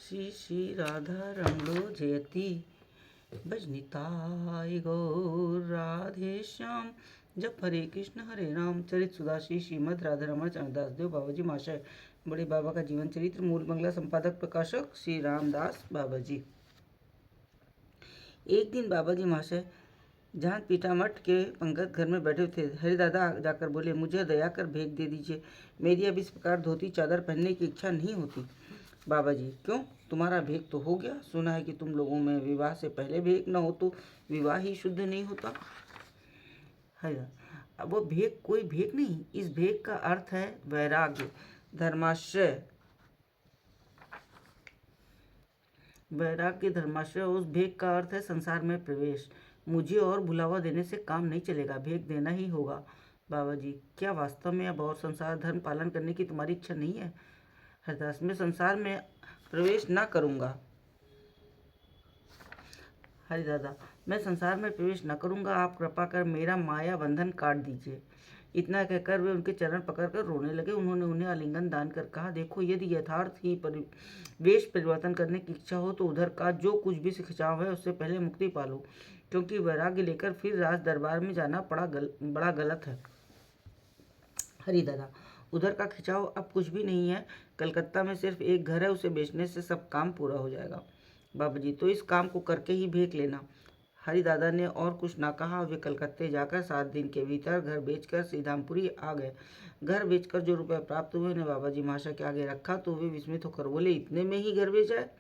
श्री श्री राधा रमणो जयति भजनिताय गौर राधे श्याम। जब हरे राम चरित सुधा श्री श्रीमद राधा रमण चरणदास देव बाबा जी महाशय। बड़े बाबा का जीवन चरित्र, मूल बंगला, संपादक प्रकाशक श्री रामदास बाबा जी। एक दिन बाबा जी महाशय जहाँ पीठामठ के पंगत घर में बैठे थे, हरिदादा जाकर बोले, मुझे दया कर भेंट दे दीजिए। मेरी अब इस प्रकार धोती चादर पहनने की इच्छा नहीं होती। बाबा जी, क्यों? तुम्हारा भेंट तो हो गया। सुना है कि तुम लोगों में विवाह से पहले भेंट न हो तो विवाह ही शुद्ध नहीं होता। हरिदादा, अब वो भेंट कोई भेंट नहीं, इस भेंट का अर्थ है वैराग्य, धर्माश्रय। वैराग्य धर्माश्रय, उस भेंट का अर्थ है संसार में प्रवेश। मुझे और बुलावा देने से काम नहीं चलेगा, भेंट देना ही होगा। बाबा जी, क्या वास्तव में अब और संसार धर्म पालन करने की तुम्हारी इच्छा नहीं है? हरिदास, मैं संसार में प्रवेश ना करूंगा। हरिदादा, मैं संसार में प्रवेश न करूंगा, आप कृपा कर मेरा माया बंधन काट दीजिए। इतना कहकर वे उनके चरण पकड़कर रोने लगे। उन्होंने उन्हें आलिंगन दान कर कहा, देखो, यदि यथार्थ ही वेश परिवर्तन करने की इच्छा हो तो उधर का जो कुछ भी खिंचाव है उससे पहले मुक्ति पालो, क्योंकि वैराग्य लेकर फिर राज दरबार में जाना बड़ा गलत है। हरिदादा, उधर का खिंचाव अब कुछ भी नहीं है। कलकत्ता में सिर्फ एक घर है, उसे बेचने से सब काम पूरा हो जाएगा। बाबा जी, तो इस काम को करके ही भेंट लेना। हरिदादा ने और कुछ ना कहा। वे कलकत्ते जाकर 7 दिन के भीतर घर बेचकर सीधामपुरी आ गए। घर बेचकर जो रुपए प्राप्त हुए उन्हें बाबा जी महाशय के आगे रखा तो वे विस्मित होकर बोले, इतने में ही घर बेचा है?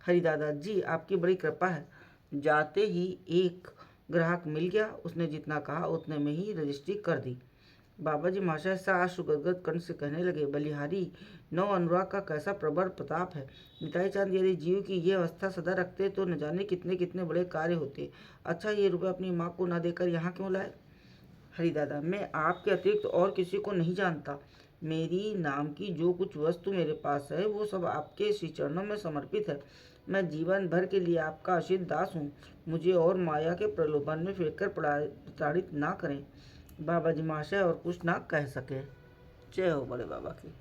हरिदादा जी, आपकी बड़ी कृपा है। जाते ही एक ग्राहक मिल गया, उसने जितना कहा उतने में ही रजिस्ट्री कर दी। बाबा जी महाशय साश्रु गदगद कंठ से कहने लगे, बलिहारी, नव अनुराग का कैसा प्रबल प्रताप है। निताई चांद यदि जीव की ये अवस्था सदा रखते तो न जाने कितने कितने बड़े कार्य होते। अच्छा, ये रुपये अपनी माँ को न देकर यहाँ क्यों लाए? हरिदादा, मैं आपके अतिरिक्त और किसी को नहीं जानता। मेरी नाम की जो कुछ वस्तु मेरे पास है वो सब आपके श्री चरणों में समर्पित है। मैं जीवन भर के लिए आपका अशिष्ट दास हूँ। मुझे और माया के प्रलोभन में फिरकर प्रताड़ित ना करें। बाबा जी महाशय और कुछ ना कह सके। जय हो बड़े बाबा की।